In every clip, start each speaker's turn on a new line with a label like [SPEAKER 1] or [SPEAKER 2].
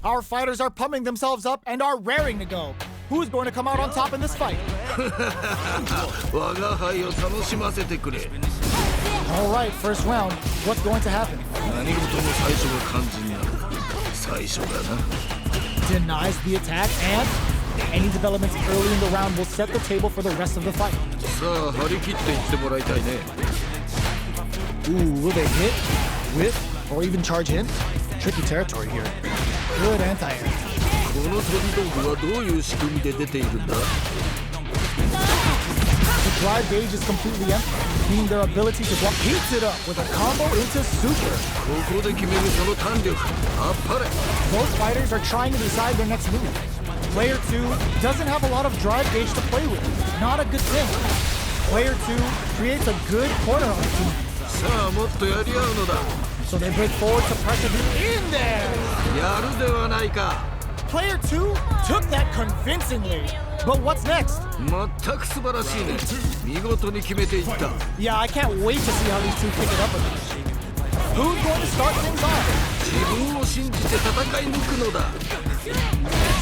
[SPEAKER 1] Our fighters are pumping themselves up and are raring to go. Who's going to come out on top in this fight? All right, first round. What's going to happen? Denies the attack, and any developments early in the round will set the table for the rest of the fight. Ooh, will they hit, whip, or even charge in? Tricky territory here. Good anti-air. The drive gauge is completely empty, meaning their ability to block heats it up with a combo into super. Both fighters are trying to decide their next move. Player 2 doesn't have a lot of drive gauge to play with. Not a good thing. Player 2 creates a good corner opportunity. So they break forward to pressure him in there. Player 2 took that convincingly. But what's next? Yeah, I can't wait to see how these two pick it up again. Who's going to start things off?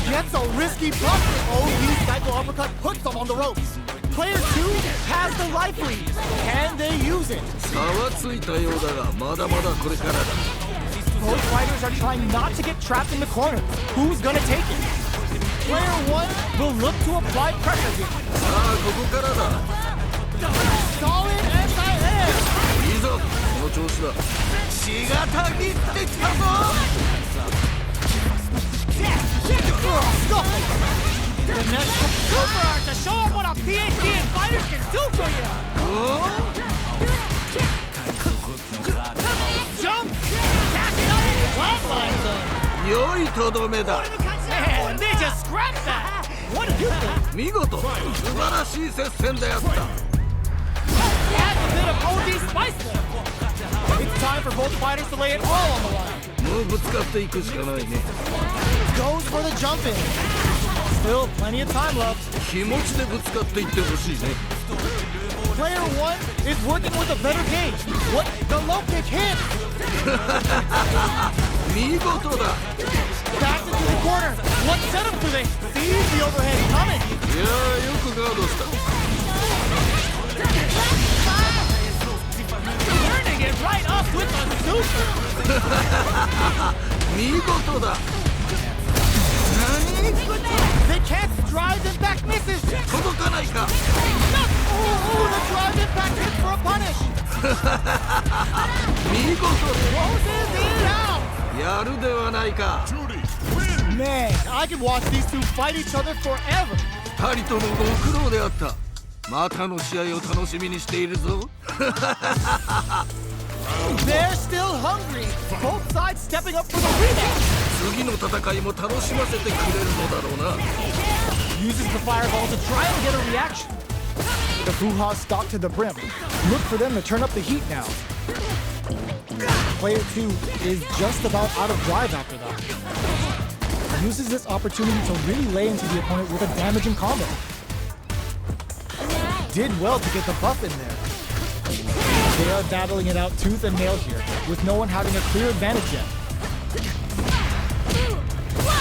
[SPEAKER 1] Gets a risky bluff. OU cycle uppercut puts them on the ropes. Player 2 has the life lead. Can they use it? Both fighters are trying not to get trapped in the corner. Who's gonna take it? Player 1 will look to apply pressure here. Solid anti-air. The next super art to show them what a PhD in fighters can do for you. Jump! Catch it up! Flatline them! Man, they just scrapped that! What do you think? Add a bit of OD spice there. It's time for both fighters to lay it all on the line. Goes for the jump in. Still plenty of time left. Player 1 is working with a better gauge. What? The low kick hit! Back into the corner. What setup do they see? The overhead coming. Turning it right up with a super. They can't drive impact misses! No! Oh, the drive impact hits for a punish! Closes it out! Man, I could watch these two fight each other forever! They're still hungry! Both sides stepping up for the rematch! Uses the fireball to try and get a reaction. The Fuha stock to the brim. Look for them to turn up the heat now. Player 2 is just about out of drive after that. Uses this opportunity to really lay into the opponent with a damaging combo. Did well to get the buff in there. They are battling it out tooth and nail here, with no one having a clear advantage yet.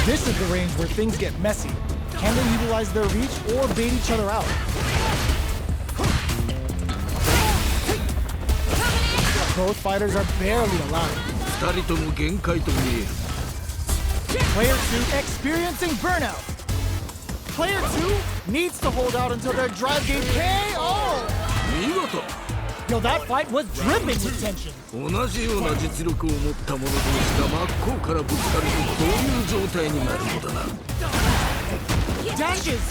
[SPEAKER 1] This is the range where things get messy. Can they utilize their reach or bait each other out? Both fighters are barely alive. Player 2 experiencing burnout. Player 2 needs to hold out until their drive gauge KO! Yo, that fight was dripping with tension. Dashes!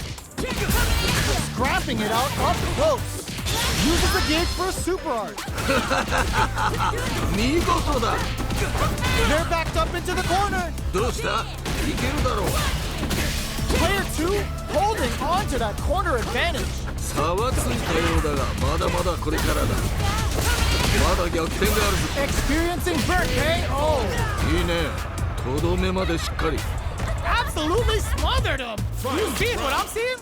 [SPEAKER 1] Scrapping it out up close. Uses the gauge for a super art. They're backed up into the corner. Player 2 holding on to that corner advantage. Experiencing burn KO. Absolutely smothered him. You see what I'm seeing?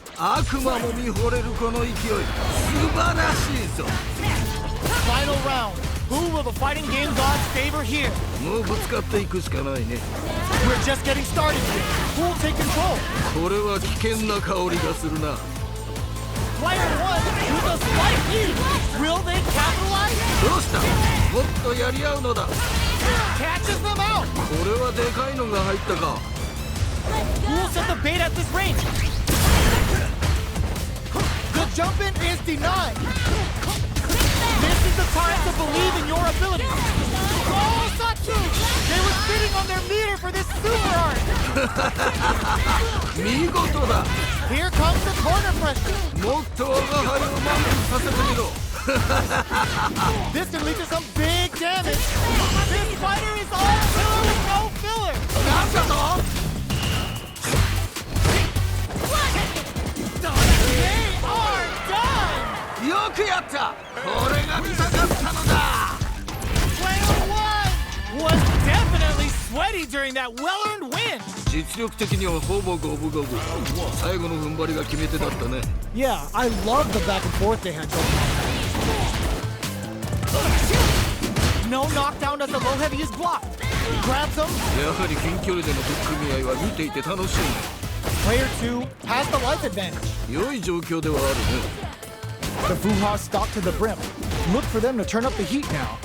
[SPEAKER 1] Final round. Who will the fighting game gods favor here?
[SPEAKER 2] もうぶつかっていくしかないね。
[SPEAKER 1] We're just getting started here. Who will take control?
[SPEAKER 2] これは危険な香りがするな。
[SPEAKER 1] Player 1 with a slight lead. Will they capitalize?
[SPEAKER 2] どうした？もっとやり合うのだ。
[SPEAKER 1] Catches them out.
[SPEAKER 2] これはでかいのが入ったか。
[SPEAKER 1] Who will set the bait at this range? The jump in is denied. This is the time to believe in your ability. Oh, Satsu! They were sitting on their meter for this super art.
[SPEAKER 2] 見事だ。
[SPEAKER 1] Here comes the corner pressure.
[SPEAKER 2] もっと我が輩を満足させてみろ。
[SPEAKER 1] This can lead to some big damage. This fighter is all killer with no filler.
[SPEAKER 2] なんだと？
[SPEAKER 1] They are done.
[SPEAKER 2] よくやった。これが見たかったのだ。
[SPEAKER 1] Player 1 was definitely sweaty during that well-earned win.
[SPEAKER 2] 実力的にはほぼ五分五分。最後の踏ん張りが決め手だったね。
[SPEAKER 1] Yeah, I love the back and forth they had going on. No knockdown as the low heavy is blocked. Grabs him.
[SPEAKER 2] やはり近距離での取っ組み合いは見ていて楽しいね。
[SPEAKER 1] Player 2 has the life advantage.
[SPEAKER 2] 良い状況ではあるね。
[SPEAKER 1] The Fuha stalk to the brim. Look for them to turn up the heat now.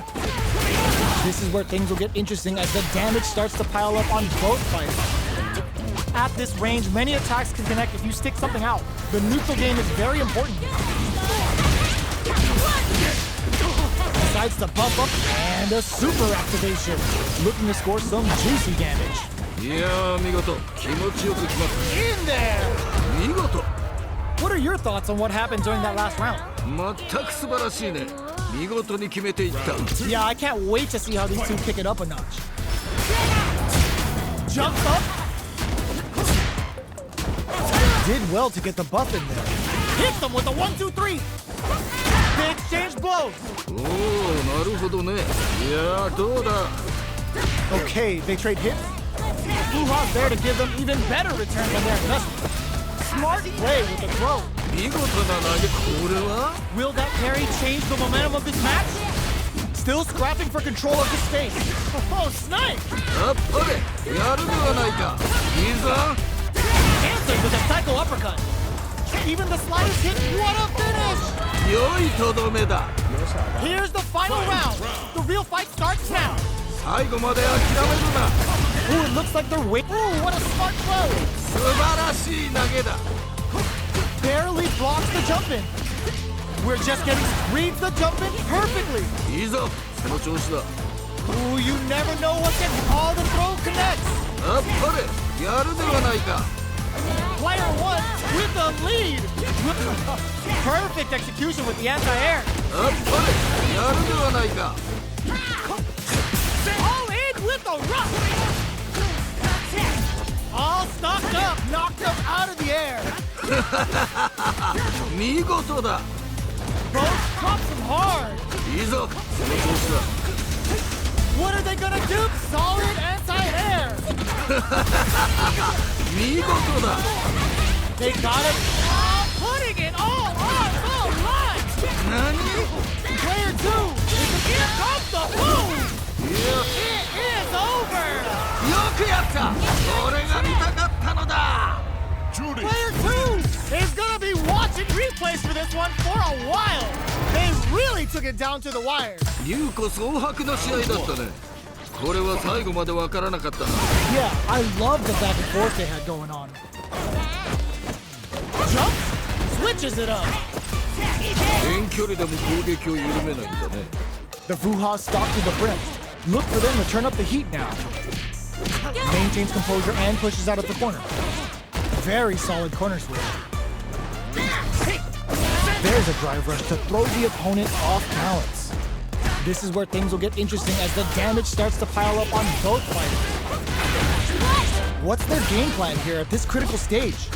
[SPEAKER 1] This is where things will get interesting as the damage starts to pile up on both fighters. At this range, many attacks can connect if you stick something out. The neutral game is very important. Decides to bump up and a super activation. Looking to score some juicy damage.
[SPEAKER 2] いやー見事。気持ちよく決まった。
[SPEAKER 1] In there!
[SPEAKER 2] 見事。
[SPEAKER 1] What are your thoughts on what happened during that last round?
[SPEAKER 2] 全く素晴らしいね。見事に決めていった。
[SPEAKER 1] Yeah, I can't wait to see how these two pick it up a notch. Jumps up. Did well to get the buff in there. Hits them with a 1-2-3. They exchange blows.
[SPEAKER 2] おお、なるほどね。いやーどうだ。
[SPEAKER 1] Okay, they trade hits. Fuha's there to give them even better returns on their investment. Smart play with the throw.
[SPEAKER 2] 見事な投げ。これは
[SPEAKER 1] Will that carry change the momentum of this match? Still scrapping for control of the stage. Oh, snipe!
[SPEAKER 2] あっぱれ。やるではないか。いいぞ。
[SPEAKER 1] Answers with a psycho uppercut. Even the slightest hit, what a finish!
[SPEAKER 2] 良いとどめだ。
[SPEAKER 1] Here's the final round. The real fight starts now.
[SPEAKER 2] 最後まで諦めるな。
[SPEAKER 1] Ooh, it looks like they're waiting. Ooh, what a smart throw.
[SPEAKER 2] 素晴らしい投げだ。
[SPEAKER 1] Barely blocks the jump in. We're just getting reads the jump in perfectly.
[SPEAKER 2] いいぞ。その調子だ。
[SPEAKER 1] Ooh, you never know what gets all the throw connects.
[SPEAKER 2] あっぱれ。やるではないか。
[SPEAKER 1] Player 1 with the lead. Perfect execution with the anti-air.
[SPEAKER 2] あっぱれ。やるではないか。
[SPEAKER 1] All in with the rush. All stocked up, knocked them out of the air.
[SPEAKER 2] 見事だ。
[SPEAKER 1] Both drops them hard.
[SPEAKER 2] いいぞ。その調子だ。
[SPEAKER 1] What are they gonna do? Solid anti-air.
[SPEAKER 2] 見事だ。
[SPEAKER 1] They got it. Putting it all on the line.
[SPEAKER 2] 何？
[SPEAKER 1] Player 2 here comes the move.
[SPEAKER 2] いや。
[SPEAKER 1] It is over.
[SPEAKER 2] よくやった。これが見たかったのだ。
[SPEAKER 1] Player 2 is gonna be watching replays for this one for a while. They really took it down to the wire.
[SPEAKER 2] 優子総白の試合だったね。これは最後までわからなかったな。
[SPEAKER 1] Yeah, I love the back and forth they had going on. Jumps, switches it up.
[SPEAKER 2] 遠距離でも攻撃を緩めないんだね。
[SPEAKER 1] The Fuha stalk to the brim. Look for them to turn up the heat now. Maintains composure and pushes out of the corner. Very solid corner switch. There's a drive rush to throw the opponent off balance. This is where things will get interesting as the damage starts to pile up on both fighters. What's their game plan here at this critical stage?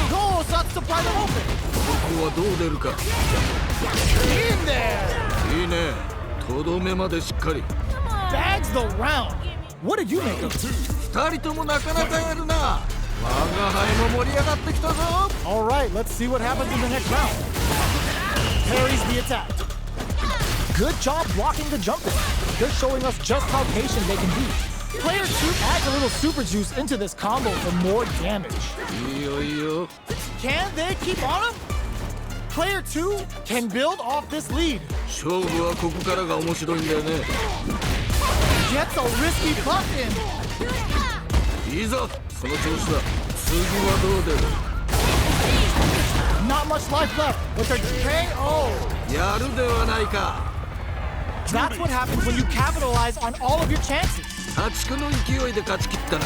[SPEAKER 1] Goal starts to pry them open.
[SPEAKER 2] ここはどう出るか。
[SPEAKER 1] In there.
[SPEAKER 2] いいね。とどめまでしっかり。
[SPEAKER 1] Bags the round. What did you make of it?
[SPEAKER 2] 二人ともなかなかやるな。我が輩も盛り上がってきたぞ。
[SPEAKER 1] All right, let's see what happens in the next round. Parries the attack. Good job blocking the jump in. They're showing us just how patient they can be. Player 2 adds a little super juice into this combo for more damage. Can they keep on him? Player 2 can build off this lead.
[SPEAKER 2] 勝負はここからが面白いんだよね。
[SPEAKER 1] Gets a risky buff in.
[SPEAKER 2] いいぞ、その調子だ。次はどう出る？
[SPEAKER 1] Not much life left, but they're KO.
[SPEAKER 2] やるではないか。
[SPEAKER 1] That's what happens when you capitalize on all of your chances.
[SPEAKER 2] 破竹の勢いで勝ち切ったな。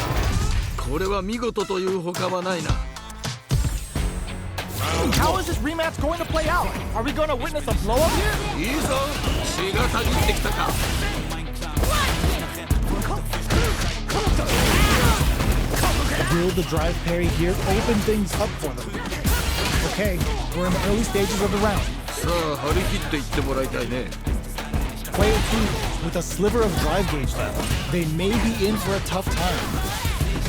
[SPEAKER 2] これは見事というほかはないな。
[SPEAKER 1] How is this rematch going to play out? Are we going to witness a blow up here?
[SPEAKER 2] いいぞ、血がたぎってきたか。
[SPEAKER 1] Will the drive parry here open things up for them? Okay, we're in the early stages of the round.
[SPEAKER 2] さあ、張り切っていってもらいたいね。
[SPEAKER 1] Player 2 with a sliver of drive gauge left. They may be in for a tough time.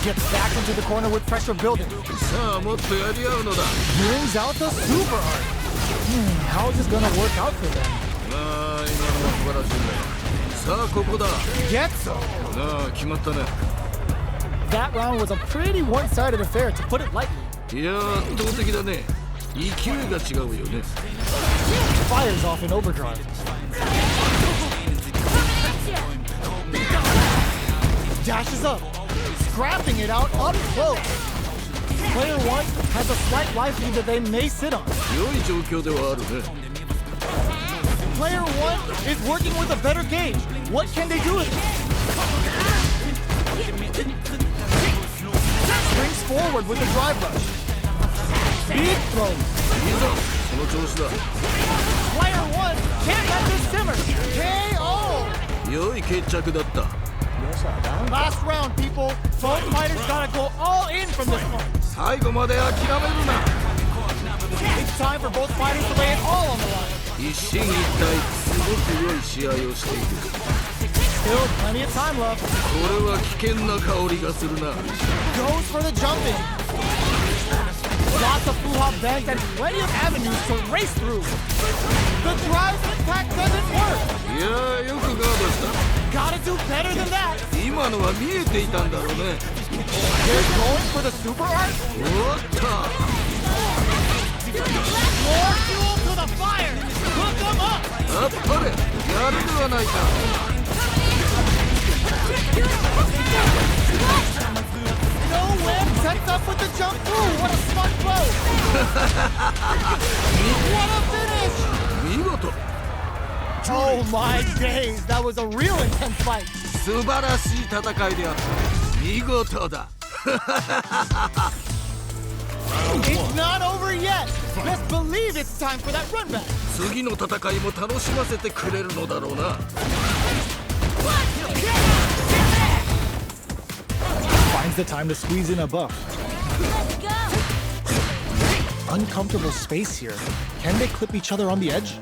[SPEAKER 1] Gets back into the corner with pressure building.
[SPEAKER 2] さあ、もっとやり合うのだ。
[SPEAKER 1] Brings out the super art. How is this gonna work out for them?
[SPEAKER 2] ああ、今のは素晴らしいね。さあ、ここだ。
[SPEAKER 1] Gets so.
[SPEAKER 2] ああ、決まったね。
[SPEAKER 1] That round was a pretty one-sided affair, to put it lightly.
[SPEAKER 2] いやー、圧倒的だね。勢いが違うよね。
[SPEAKER 1] Fires off in overdrive. Dashes up, scrapping it out up close. Player 1 has a slight life lead that they may sit on.
[SPEAKER 2] 良い状況ではあるね。
[SPEAKER 1] Player 1 is working with a better gauge. What can they do with it? Springs forward with a drive rush. Big throws.
[SPEAKER 2] いいぞ、その調子だ。
[SPEAKER 1] Player 1 can't let this simmer. KO.
[SPEAKER 2] 良い決着だった。
[SPEAKER 1] Last round, people. Both fighters gotta go all in from this one.
[SPEAKER 2] 最後まで諦めるな。
[SPEAKER 1] It's time for both fighters to lay it all on the line.
[SPEAKER 2] 一進一退、すごく良い試合をしている。
[SPEAKER 1] Still plenty of time left.
[SPEAKER 2] これは危険な香りがするな。
[SPEAKER 1] Goes for the jump in. Lots of full-hop bank and plenty of avenues to race through. The drive impact doesn't work.
[SPEAKER 2] いやー、よくガードした。
[SPEAKER 1] Gotta do better than that.
[SPEAKER 2] 今のは見えていたんだろうね。
[SPEAKER 1] They're going for the super art.
[SPEAKER 2] おっと。
[SPEAKER 1] More fuel to the fire. Hook them up.
[SPEAKER 2] あっぱれ、やるではないか。
[SPEAKER 1] No web sets up with the jump through. What a smart blow. What a finish.
[SPEAKER 2] 見事。
[SPEAKER 1] Oh my days. That was a real intense fight.
[SPEAKER 2] 素晴らしい戦いであった。見事だ。
[SPEAKER 1] It's not over yet. Best believe it's time for that run back.
[SPEAKER 2] 次の戦いも楽しませてくれるのだろうな。
[SPEAKER 1] Finds the time to squeeze in a buff. Uncomfortable space here. Can they clip each other on the edge?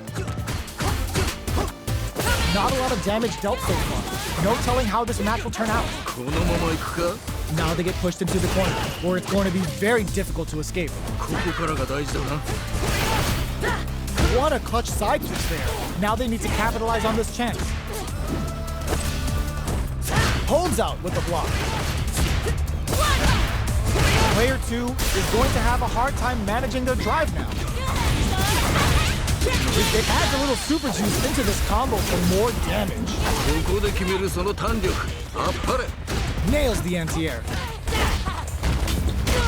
[SPEAKER 1] Not a lot of damage dealt so far. No telling how this match will turn out.
[SPEAKER 2] このまま行くか？
[SPEAKER 1] Now they get pushed into the corner, where it's going to be very difficult to escape.
[SPEAKER 2] ここからが大事だな。
[SPEAKER 1] What a clutch side kick there. Now they need to capitalize on this chance. Holds out with the block. Player 2 is going to have a hard time managing their drive now. It adds a little super juice into this combo for more damage.
[SPEAKER 2] ここで決めるその弾力。あっぱれ。
[SPEAKER 1] Nails the anti-air.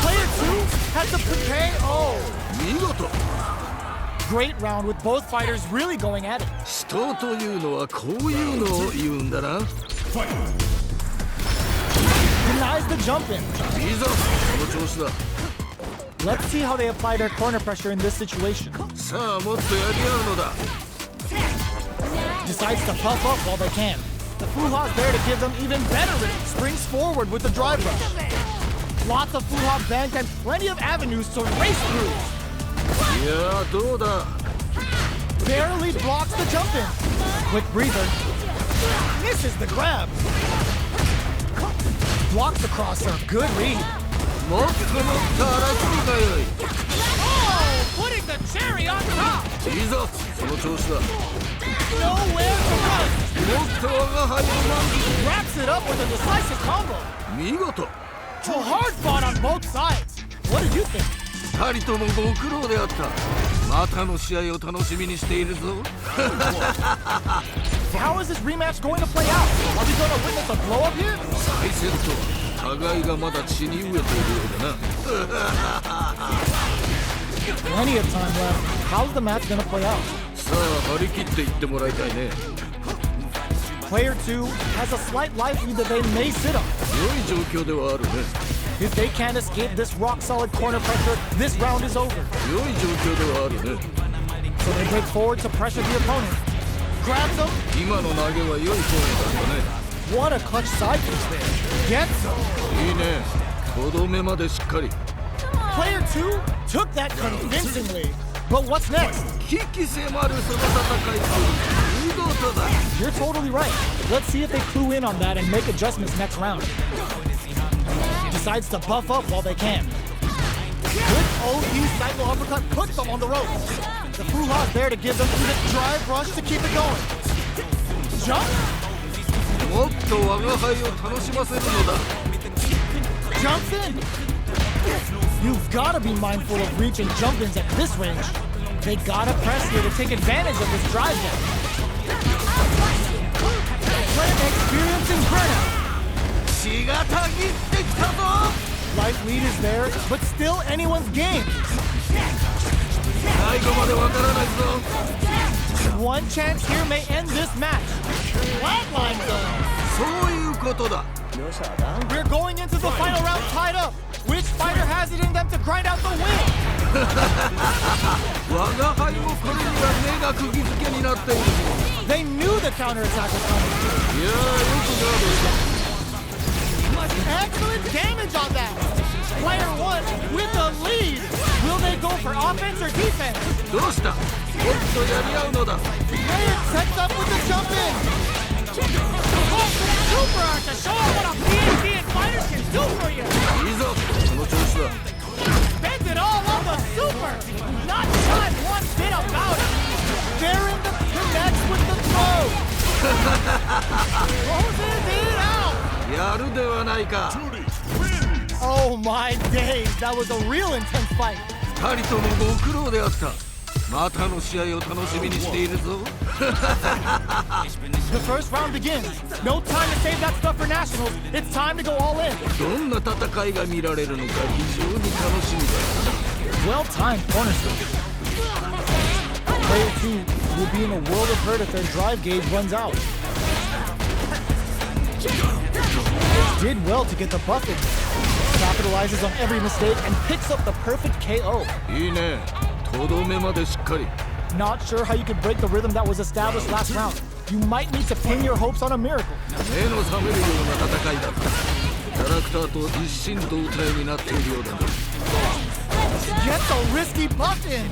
[SPEAKER 1] Player 2 has the KO.
[SPEAKER 2] 見事。
[SPEAKER 1] Great round with both fighters really going at it.
[SPEAKER 2] 死闘というのはこういうのを言うんだな。
[SPEAKER 1] Denies the jump in.
[SPEAKER 2] いいぞ、その調子だ。
[SPEAKER 1] Let's see how they apply their corner pressure in this situation.
[SPEAKER 2] さあ、もっとやり合うのだ。
[SPEAKER 1] Decides to puff up while they can. The Fuha's there to give them even better rhythm. Springs forward with the drive rush. Lots of Fuha bank and plenty of avenues to race through.
[SPEAKER 2] いやー、どうだ。
[SPEAKER 1] Barely blocks the jump in. Quick breather. Misses the grab. Blocks the crosser. Good read.
[SPEAKER 2] もっともっと荒くがよい。
[SPEAKER 1] Oh, putting the cherry on top.
[SPEAKER 2] いざその調子だ。
[SPEAKER 1] Nowhere to run.
[SPEAKER 2] もっと我が輩の
[SPEAKER 1] Wraps it up with a decisive combo.
[SPEAKER 2] 見事。
[SPEAKER 1] So hard fought on both sides. What did you think?
[SPEAKER 2] 二人ともご苦労であった。またの試合を楽しみにしているぞ。
[SPEAKER 1] How is this rematch going to play out? Are we going to witness a blow up here?
[SPEAKER 2] 再戦とは互いがまだ血に飢えているようだな。
[SPEAKER 1] Plenty of time left. How's the match going to play out?
[SPEAKER 2] さあ張り切っていってもらいたいね。
[SPEAKER 1] Player 2 has a slight life lead that they may sit on.
[SPEAKER 2] 良い状況ではあるね。
[SPEAKER 1] If they can't escape this rock-solid corner pressure, this round is over.
[SPEAKER 2] 良い状況ではあるね。
[SPEAKER 1] So they break forward to pressure the opponent. Grabs him.
[SPEAKER 2] 今の投げは良いフォームだったね。
[SPEAKER 1] What a clutch side kick there. Gets him.
[SPEAKER 2] いいね。とどめまでしっかり。
[SPEAKER 1] Player 2 took that convincingly. But what's next?
[SPEAKER 2] 危機迫るその戦い見事だ。
[SPEAKER 1] You're totally right. Let's see if they clue in on that and make adjustments next round. Decides to buff up while they can. Good OE cycle uppercut puts them on the ropes. The Fuha's there to give them the drive rush to keep it going. Jump.
[SPEAKER 2] もっと我が輩を楽しませるのだ。
[SPEAKER 1] Jumps in. You've got to be mindful of reach and jump-ins at this range. They gotta press here to take advantage of this drive down. Player experiencing burnout.
[SPEAKER 2] 血がたぎってきたぞ。
[SPEAKER 1] Life lead is there, but still anyone's game.
[SPEAKER 2] 最後までわからないぞ。
[SPEAKER 1] One chance here may end this match. Flatline though.
[SPEAKER 2] そういうことだ。
[SPEAKER 1] We're going into the final round tied up. Which fighter has it in them to grind out the win?
[SPEAKER 2] 我が輩もこれには目が釘付けになっている。
[SPEAKER 1] They knew the counterattack was coming.
[SPEAKER 2] いやーよくガードした。
[SPEAKER 1] Excellent damage on that. Player 1 with the lead. Will they go for offense or defense?
[SPEAKER 2] どうした？もっとやり合うのだ。
[SPEAKER 1] Player sets up with the jump in. Super art to show what a PhD fighters can do for you.
[SPEAKER 2] いいぞ、その調子だ。
[SPEAKER 1] Spends it all on the super. Not shy one bit about it. Daring the connects with the throw. Closes it out.
[SPEAKER 2] やるではないか。
[SPEAKER 1] Oh my days, that was a real intense fight.
[SPEAKER 2] 二人ともご苦労であった。またの試合を楽しみにしているぞ。
[SPEAKER 1] The first round begins. No time to save that stuff for nationals. It's time to go all in.
[SPEAKER 2] どんな戦いが見られるのか非常に楽しみだ。
[SPEAKER 1] Well-timed cornerstone. Player 2 will be in a world of hurt if their drive gauge runs out. Did well to get the buff in. Capitalizes on every mistake and picks up the perfect KO.
[SPEAKER 2] いいね。とどめまでしっかり。
[SPEAKER 1] Not sure how you could break the rhythm that was established last round. You might need to pin your hopes on a miracle.
[SPEAKER 2] 目の覚めるような戦いだった。キャラクターと一心同体になっているようだな。
[SPEAKER 1] Gets a risky buff in.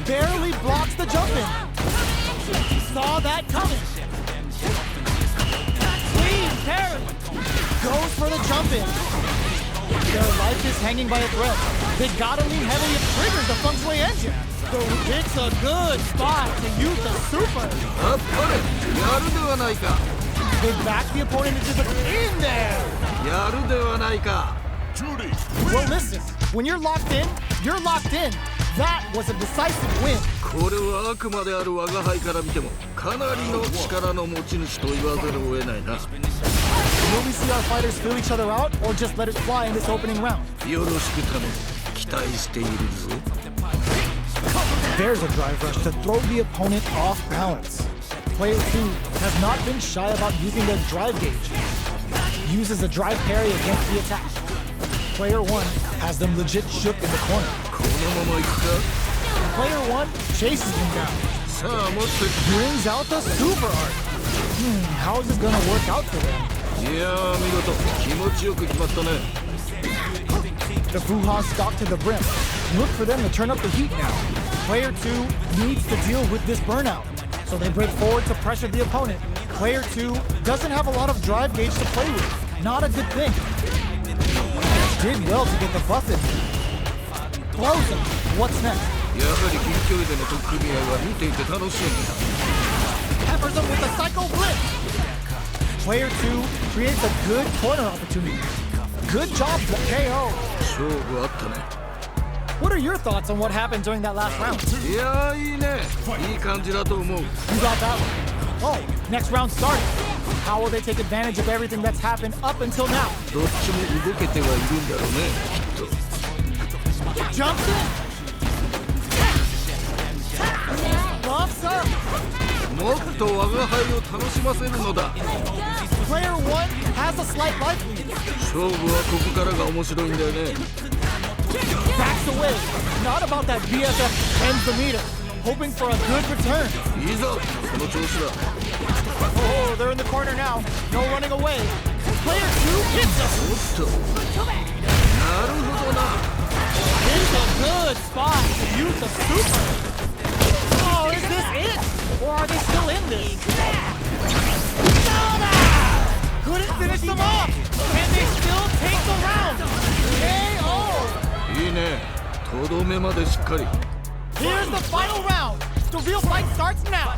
[SPEAKER 1] Barely blocks the jump in. Saw that coming. Clean parry. Goes for the jump in. Their life is hanging by a thread. They gotta lean heavily and triggers the feng shui engine. So it's a good spot to use the super.
[SPEAKER 2] あっぱれ、やるではないか。
[SPEAKER 1] They back the opponent into the in there.
[SPEAKER 2] やるではないか。
[SPEAKER 1] Well, listen. When you're locked in, you're locked in. That was a decisive win.
[SPEAKER 2] これは悪魔である我が輩から見てもかなりの力の持ち主と言わざるを得ないな。
[SPEAKER 1] Will we see our fighters fill each other out, or just let it fly in this opening round?
[SPEAKER 2] よろしく頼む。期待しているぞ。
[SPEAKER 1] There's a drive rush to throw the opponent off balance. Player 2 has not been shy about using their drive gauge. Uses a drive parry against the attack. Player 1 has them legit shook in the corner.
[SPEAKER 2] このまま行くか。
[SPEAKER 1] Player 1 chases him down.
[SPEAKER 2] さあ持って。
[SPEAKER 1] Brings out the super art. How is this gonna work out for them?
[SPEAKER 2] いやー見事、気持ちよく決まったね。
[SPEAKER 1] The Fuha's stalk to the brim. Look for them to turn up the heat now. Player 2 needs to deal with this burnout, so they break forward to pressure the opponent. Player 2 doesn't have a lot of drive gauge to play with. Not a good thing. Did well to get the buff in. Close him. What's next?
[SPEAKER 2] やはり近距離での取っ組み合いは見ていて楽しいんだ。
[SPEAKER 1] Peppers him with the psycho blitz. Player 2 creates a good corner opportunity. Good job, KO.
[SPEAKER 2] 勝負あったね。
[SPEAKER 1] What are your thoughts on what happened during that last round?
[SPEAKER 2] いやいいね。いい感じだと思う。
[SPEAKER 1] You got that one. Oh, next round started. How will they take advantage of everything that's happened up until now?
[SPEAKER 2] どっちも動けてはいるんだろうね、きっと。
[SPEAKER 1] Jumps in. Bumps up.
[SPEAKER 2] もっと我が輩を楽しませるのだ。
[SPEAKER 1] Player 1 has a slight life lead.
[SPEAKER 2] 勝負はここからが面白いんだよね。
[SPEAKER 1] Backs away. Not about that BFF ends the meter. Hoping for a good return.
[SPEAKER 2] いいぞ、その調子だ。
[SPEAKER 1] Oh, they're in the corner now. No running away. Player 2 hits him.
[SPEAKER 2] おっと。なるほどな。
[SPEAKER 1] It's a good spot to use the super. Oh, is this it? Or are they still in this? Couldn't finish them off. And they still take the round. KO.
[SPEAKER 2] いいね。とどめまでしっかり。
[SPEAKER 1] Here's the final round. The real fight starts now.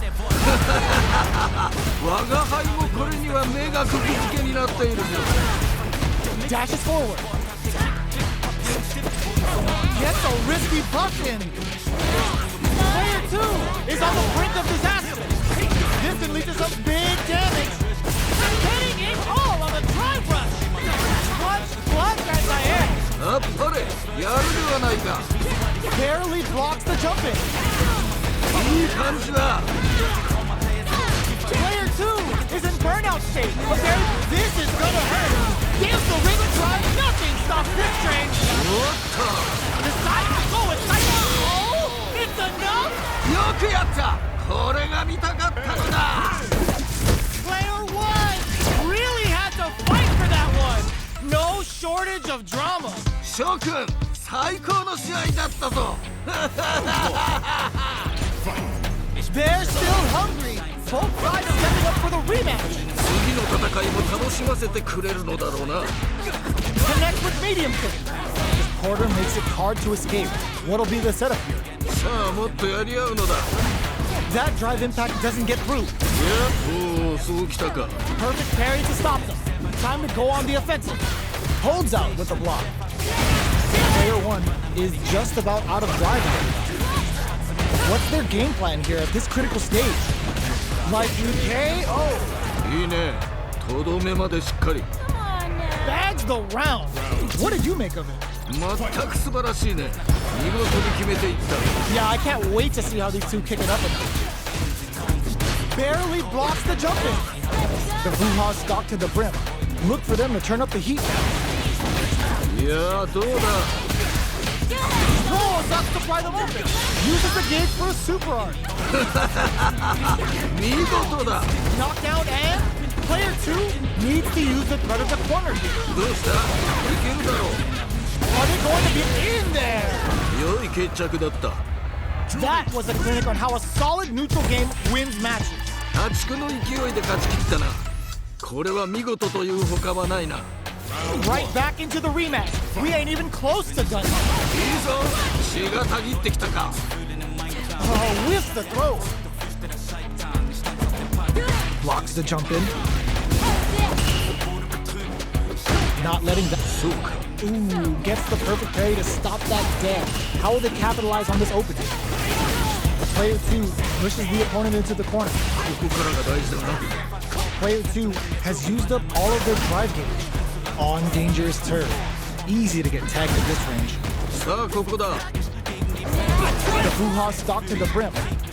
[SPEAKER 2] 我が輩もこれには目が釘付けになっているぞ。
[SPEAKER 1] Dashes forward. Gets a risky buck in. Player 2 is on the brink of disaster. This can lead to some big damage. Getting it all on the drive rush. Clutch as I am.
[SPEAKER 2] あっぱれ、やるではないか。
[SPEAKER 1] Barely blocks the jump in.
[SPEAKER 2] いい感じだ。
[SPEAKER 1] Player 2 is in burnout state, but this is gonna hurt. Gives the ring a try. Nothing stops this train.
[SPEAKER 2] おっと。
[SPEAKER 1] Decides to go with psycho. Oh, it's enough.
[SPEAKER 2] よくやった。これが見たかったのだ。
[SPEAKER 1] Player 1 really had to fight for that one. No shortage of drama.
[SPEAKER 2] 諸君、最高の試合だったぞ。
[SPEAKER 1] They're still hungry. Both sides stepping up for the rematch.
[SPEAKER 2] 次の戦いも楽しませてくれるのだろうな。
[SPEAKER 1] Connects with medium kick. This quarter makes it hard to escape. What'll be the setup here?
[SPEAKER 2] さあ、もっとやり合うのだ。
[SPEAKER 1] That drive impact doesn't get through.
[SPEAKER 2] いや、おお、そうきたか。
[SPEAKER 1] Perfect parry to stop them. Time to go on the offensive. Holds out with the block. Player 1 is just about out of drive. What's their game plan here at this critical stage? Like KO.
[SPEAKER 2] いいね。とどめまでしっかり。
[SPEAKER 1] Bags the round. What did you make of it?
[SPEAKER 2] 全く素晴らしいね。見事に決めていった。
[SPEAKER 1] Yeah, I can't wait to see how these two kick it up again. Barely blocks the jump in. The Wuha stalk to the brim. Look for them to turn up the heat now.
[SPEAKER 2] いや、どうだ。
[SPEAKER 1] Oh, sucks to pry them open. Uses the gauge for a super art.
[SPEAKER 2] 見事だ。
[SPEAKER 1] Knockdown and player 2 needs to use the threat of the corner here.
[SPEAKER 2] どうした？いけるだろう。
[SPEAKER 1] Are they going to be in there?
[SPEAKER 2] 良い決着だった。
[SPEAKER 1] That was a clinic on how a solid neutral game wins matches.
[SPEAKER 2] 破竹の勢いで勝ち切ったな。これは見事という他はないな。
[SPEAKER 1] Right back into the rematch. We ain't even close to done.
[SPEAKER 2] いいぞ。血がたぎってきたか。
[SPEAKER 1] Oh, whiffs the throw. Blocks the jump in. Not letting that.
[SPEAKER 2] そうか。
[SPEAKER 1] Ooh, gets the perfect parry to stop that dash. How will they capitalize on this opening? Player 2 pushes the opponent into the corner.
[SPEAKER 2] ここからが大事だな。
[SPEAKER 1] Player 2 has used up all of their drive gauge. On dangerous turf. Easy to get tagged at this range.
[SPEAKER 2] さあ、ここだ。
[SPEAKER 1] The Wuha stalk to the brim.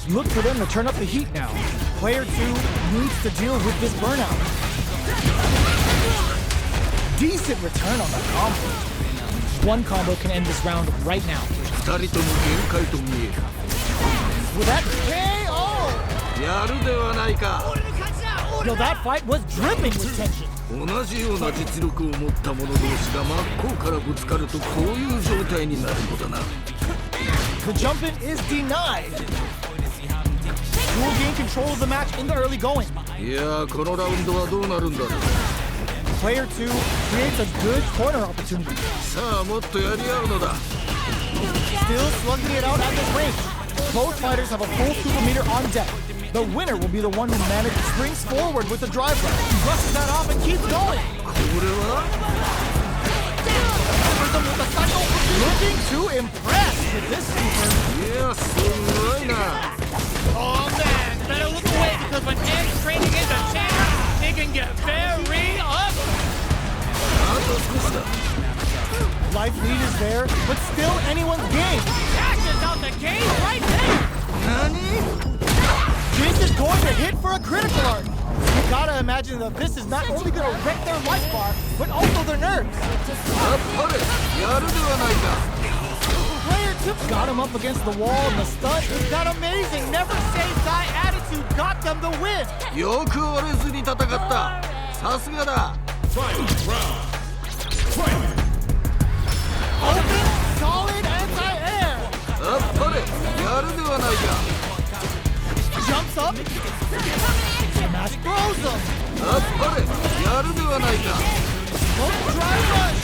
[SPEAKER 1] Look for them to turn up the heat now. Player 2 needs to deal with this burnout. Decent return on the combo. One combo can end this round right now.
[SPEAKER 2] 二人とも限界と見える。
[SPEAKER 1] With that KO!
[SPEAKER 2] やるではないか。
[SPEAKER 1] Yo, that fight was dripping with tension.
[SPEAKER 2] 同じような実力を持った者同士が真っ向からぶつかるとこういう状態になるのだな。
[SPEAKER 1] The jump in is denied. Will gain control of the match in the early going.
[SPEAKER 2] いや、このラウンドはどうなるんだろう。
[SPEAKER 1] Player 2 creates a good corner opportunity.
[SPEAKER 2] さあ、もっとやり合うのだ。
[SPEAKER 1] Still slugging it out at this range. Both fighters have a full super meter on deck. The winner will be the one who springs forward with the drive rush. He brushes that off and keeps going. Covers him with a cycle. Looking to impress with this super.
[SPEAKER 3] Oh man, better look away because when Ed's training into Tanner, it can get very ugly.
[SPEAKER 1] Life lead is there, but still anyone's game.
[SPEAKER 3] Action's out the game right there.
[SPEAKER 1] This is going to hit for a critical art. You gotta imagine that this is not only gonna wreck their life bar, but also their nerves. Player 2 got him up against the wall, and the stun is that amazing never say die attitude got them the win. Open, solid anti-air. Jumps up. Smash throws him. Drive rush.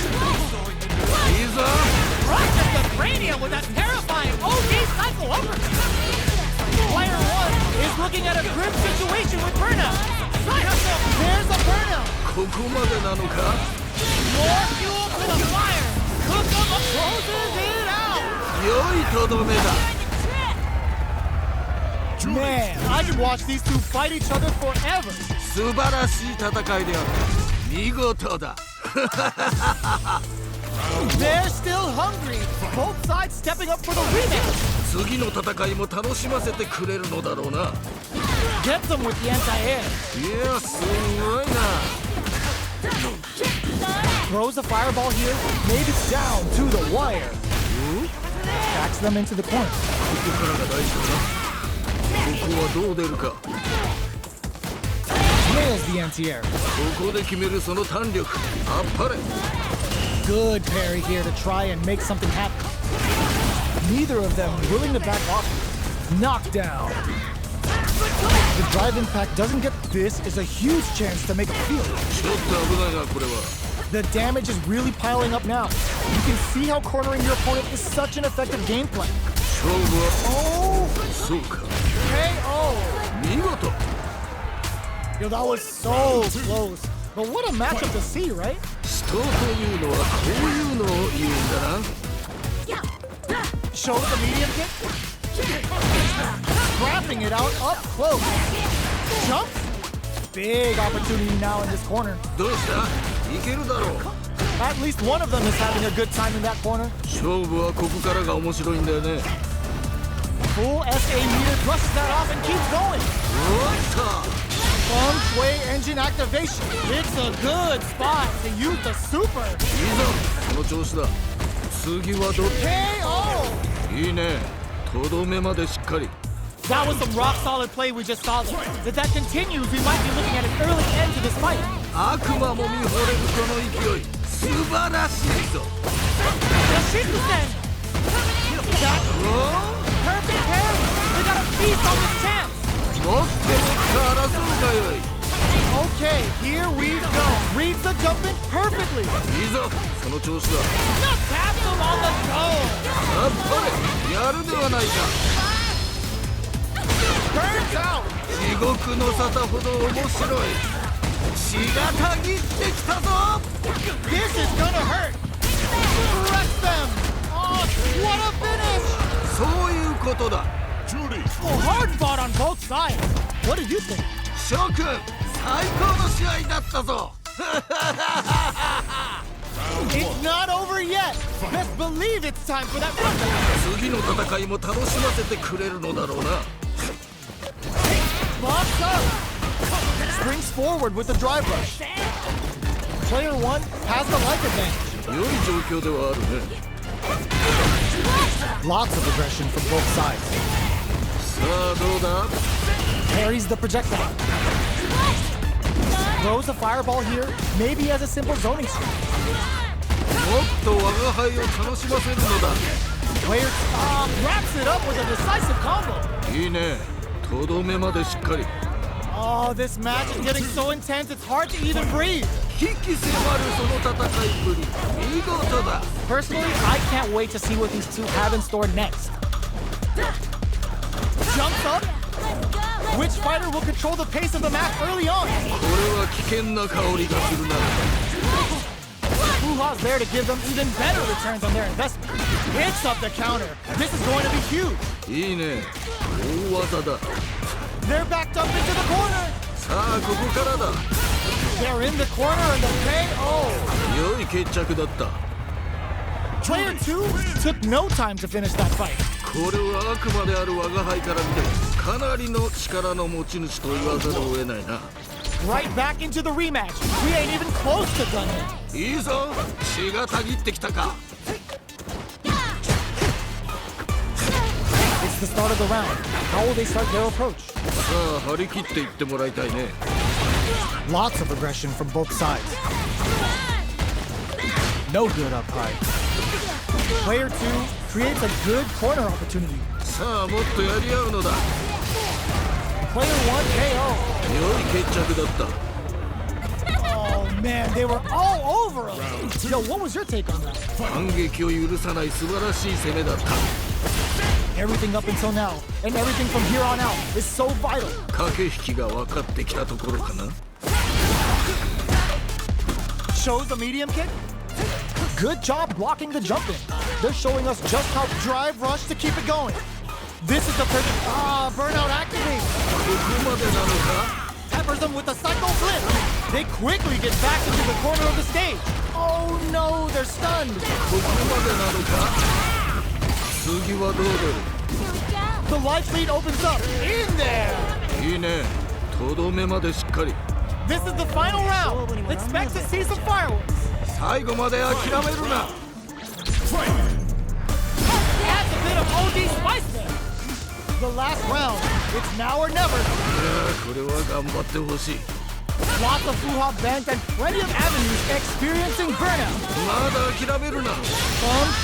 [SPEAKER 3] Crushes the cranium with a terrifying OD cycle uppercut.
[SPEAKER 1] Player 1 is looking at a grim situation with burnout. There's a burnout.
[SPEAKER 3] More fuel to the fire. Cook him up, closes it out.
[SPEAKER 1] Man, I could watch these two fight each other forever. They're still hungry. Both sides stepping up for the rematch. Get them with the anti-air. Throws a fireball here. Maybe it's down to the wire. Backs them into the corner. Nails the anti-air. Good parry here to try and make something happen. Neither of them willing to back off. Knockdown. The drive impact doesn't get this is a huge chance to make a field. The damage is really piling up now. You can see how cornering your opponent is such an effective gameplay. Oh! KO! Yo, that was so close. But what a matchup to see, right? Shows the medium kick. Scrapping it out up close. Jump. Big opportunity now in this corner. At least one of them is having a good time in that corner. Full SA meter brushes that off and keeps going. Feng Shui engine activation. It's a good spot to use the super. KO! That was some rock solid play we just saw there. If that continues, we might be looking at an early end to this fight. Shinsen! That perfect parry! They got a feast on this chance! Okay, here we go. Reads the jumping perfectly.
[SPEAKER 3] Just tap them on the toe!
[SPEAKER 1] Burns out. This is gonna hurt. Wreck them. Oh, what a finish. Oh, hard fought on both sides. What do you think? It's not over yet. Best believe it's time for that Box up. Springs forward with the drive rush. Player 1 has the life advantage. Lots of aggression from both sides. Parries the projectile. Throws a fireball here, maybe has a simple zoning strike. Player wraps it up with a decisive combo. Oh, this match is getting so intense it's hard to even breathe.
[SPEAKER 2] 引き迫るその戦いぶり見事だ。
[SPEAKER 1] Personally, I can't wait to see what these two have in store next. Jumps up. Which fighter will control the pace of the match early on?
[SPEAKER 2] これは危険な香りがするな。
[SPEAKER 1] Fuha's there to give them even better returns on their investment. Hits up the counter. This is going to be huge.
[SPEAKER 2] いいね、大技だ。
[SPEAKER 1] They're backed up into the corner.
[SPEAKER 2] さあここからだ。
[SPEAKER 1] They're in the corner and the KO.
[SPEAKER 2] 良い決着だった。
[SPEAKER 1] Player 2 took no time to finish that fight.
[SPEAKER 2] これはあくまである我が輩から見てもかなりの力の持ち主と言わざるを得ないな。
[SPEAKER 1] Right back into the rematch. We ain't even close to done yet.
[SPEAKER 2] いいぞ、血がたぎってきたか。
[SPEAKER 1] It's the start of the round. How will they start their approach?
[SPEAKER 2] さあ張り切っていってもらいたいね。
[SPEAKER 1] Lots of aggression from both sides. No good up high. Player 2 creates a good corner opportunity.
[SPEAKER 2] さあもっとやり合うのだ。
[SPEAKER 1] Player 1 KO.
[SPEAKER 2] 良い決着だった。
[SPEAKER 1] Oh man, they were all over him. Yo, what was your take on that?
[SPEAKER 2] 反撃を許さない素晴らしい攻めだった。
[SPEAKER 1] Everything up until now, and everything from here on out, is so vital.
[SPEAKER 2] 駆け引きが分かってきたところかな。
[SPEAKER 1] Shows the medium kick. Good job blocking the jump in. They're showing us just how drive rush to keep it going. This is the perfect burnout activate.
[SPEAKER 2] ここまでなのか。
[SPEAKER 1] Peppers them with a cycle flip. They quickly get back into the corner of the stage. Oh no, they're stunned.
[SPEAKER 2] ここまでなのか。次はどう出る。
[SPEAKER 1] The life lead opens up. In there.
[SPEAKER 2] いいね、とどめまでしっかり。
[SPEAKER 1] This is the final round. Expect to see some fireworks.
[SPEAKER 2] 最後まで諦めるな。
[SPEAKER 1] Adds a bit of OD spice there. The last round. It's now or never.
[SPEAKER 2] いやこれは頑張ってほしい。
[SPEAKER 1] Lots of Fuha bent and plenty of avenues experiencing burnout.
[SPEAKER 2] まだ諦めるな。
[SPEAKER 1] Fun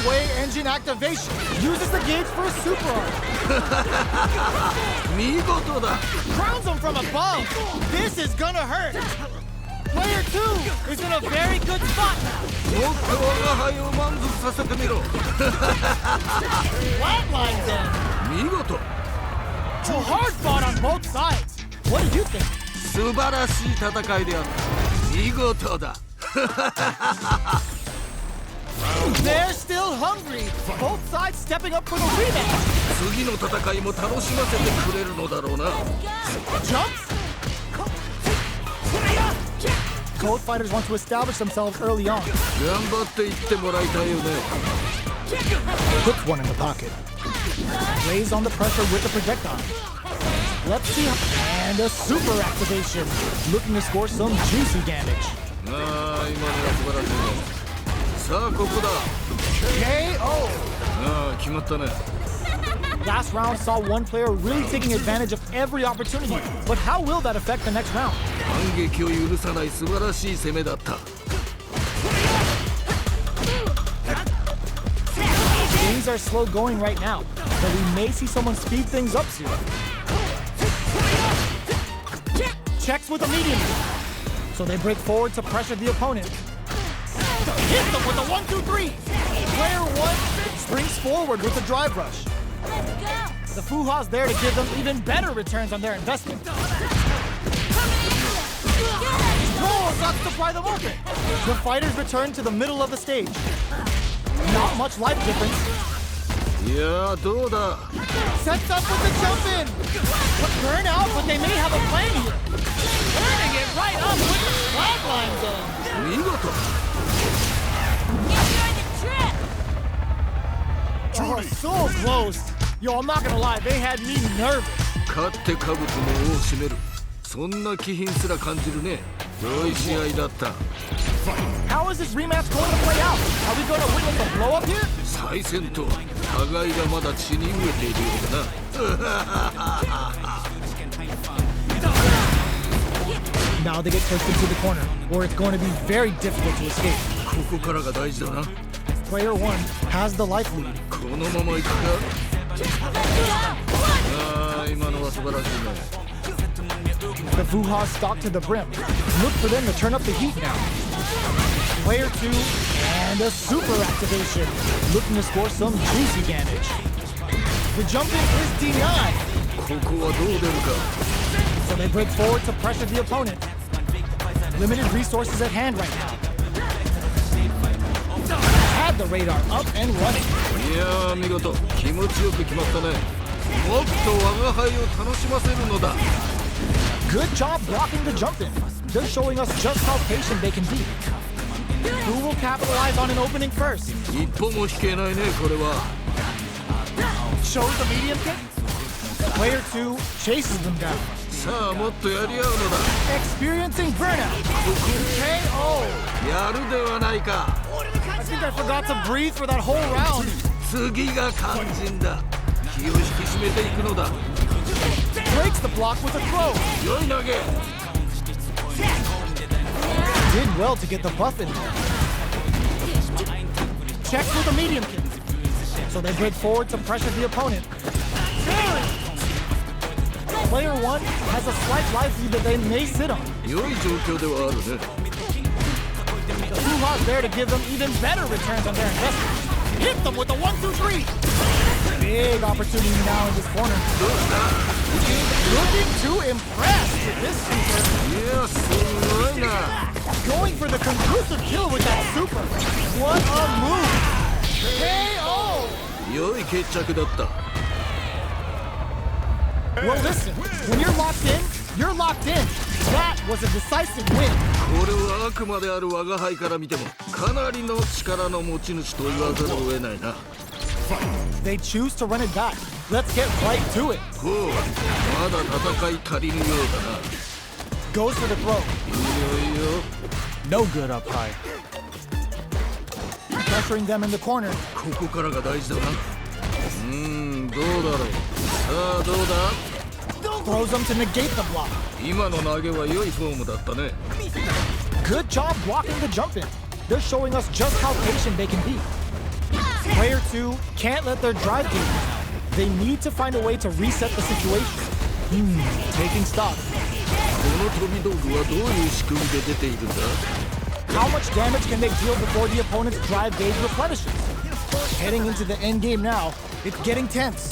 [SPEAKER 1] sway engine activation. Uses the gauge for a super arc.
[SPEAKER 2] 見事だ。
[SPEAKER 1] Crowns him from above. This is gonna hurt. Player 2 is in a very good spot now.
[SPEAKER 2] もっと我が輩を満足させてみろ。
[SPEAKER 1] Flatlines them.
[SPEAKER 2] 見事。
[SPEAKER 1] So hard fought on both sides. What do you think?
[SPEAKER 2] 素晴らしい戦いであった。見事だ。
[SPEAKER 1] They're still hungry. Both sides stepping up for the rematch.
[SPEAKER 2] 次の戦いも楽しませてくれるのだろうな。
[SPEAKER 1] Jumps. Both fighters want to establish themselves early on.
[SPEAKER 2] 頑張っていってもらいたいよね。
[SPEAKER 1] Puts one in the pocket. Lays on the pressure with the projectile. Let's see how... And a super activation. Looking to score some juicy damage.
[SPEAKER 2] ああ、今のは素晴らしいね。さあ、ここだ。
[SPEAKER 1] KO!
[SPEAKER 2] ああ、決まったね。
[SPEAKER 1] Last round saw one player really taking advantage of every opportunity. But how will that affect the next round?
[SPEAKER 2] 反撃を許さない素晴らしい攻めだった。
[SPEAKER 1] Things are slow going right now, but we may see someone speed things up soon. Checks with a medium. So they break forward to pressure the opponent. Hits them with a 1-2-3. Player 1 springs forward with a drive rush. The Fuha's there to give them even better returns on their investment. Oh, got to pry them open. The fighters return to the middle of the stage. Not much life difference.
[SPEAKER 2] いやどうだ。
[SPEAKER 1] Sets up with the jump in. But burn out, but they may have a plan here. Turning it right up with the flatlines in.
[SPEAKER 2] 見事。
[SPEAKER 1] Oh, so close. Yo, I'm not gonna lie, they had me nervous.
[SPEAKER 2] 勝って兜の尾を締める。そんな気品すら感じるね。良い試合だった。
[SPEAKER 1] How is this rematch going to play out? Are we gonna witness a blow up here?
[SPEAKER 2] 再戦と互いがまだ血に飢えているようだな。
[SPEAKER 1] Now they get pushed into the corner, where it's going to be very difficult to escape.
[SPEAKER 2] ここからが大事だな。
[SPEAKER 1] Player 1 has the life lead.
[SPEAKER 2] このまま行くか。ああ、今のは素晴らしいね。
[SPEAKER 1] The Fuha stock to the brim. Look for them to turn up the heat now. Player 2 and a super activation, looking to score some juicy damage. The jump-in is denied,
[SPEAKER 2] ここはどう出るか
[SPEAKER 1] so they break forward to pressure the opponent. Limited resources at hand right now. Had the radar up and running.
[SPEAKER 2] いやー見事気持ちよく決まったねもっと我が輩を楽しませるのだ
[SPEAKER 1] Good job blocking the jump-in. They're showing us just how patient they can be. Who will capitalize on an opening first?
[SPEAKER 2] 一歩も引けないねこれは
[SPEAKER 1] Shows the medium kick. Player 2 chases them down.
[SPEAKER 2] さあもっとやり合うのだ
[SPEAKER 1] Experiencing burnout. KO.
[SPEAKER 2] やるではないか
[SPEAKER 1] I think I forgot to breathe for that whole round.
[SPEAKER 2] 次が肝心だ気を引き締めていくのだ
[SPEAKER 1] Breaks the block with a throw.
[SPEAKER 2] 良い投げ
[SPEAKER 1] Did well to get the buff in there. Checks with a medium kick. So they break forward to pressure the opponent. Player 1 has a slight life lead that they may sit on.
[SPEAKER 2] 良い状況ではあるね
[SPEAKER 1] The Hoo-Ha's there to give them even better returns on their investment. Hit them with a 1-2-3. Big opportunity now in this corner.
[SPEAKER 2] どうした
[SPEAKER 1] Looking to impress with this super.
[SPEAKER 2] いやすごいな
[SPEAKER 1] Going for the conclusive kill with that super. What a move. KO.
[SPEAKER 2] 良い決着だった
[SPEAKER 1] Well, listen. When you're locked in, you're locked in. That was a decisive win.
[SPEAKER 2] これはあくまである我が輩から見てもかなりの力の持ち主と言わざるを得ないな
[SPEAKER 1] They choose to run it back. Let's get right to it.
[SPEAKER 2] ほうまだ戦い足りぬようだな
[SPEAKER 1] Goes for the throw.
[SPEAKER 2] いいよいいよ
[SPEAKER 1] No good up high. Pressuring them in the corner.
[SPEAKER 2] ここからが大事だなどうだろうさあどうだ
[SPEAKER 1] Throws them to negate the block.
[SPEAKER 2] 今の投げは良いフォームだったね
[SPEAKER 1] Good job blocking the jump in. They're showing us just how patient they can be. Player 2 can't let their drive game down. They need to find a way to reset the situation. Taking stock.
[SPEAKER 2] この飛び道具はどういう仕組みで出ているんだ
[SPEAKER 1] How much damage can they deal before the opponent's drive gauge replenishes? Heading into the end game now, it's getting tense.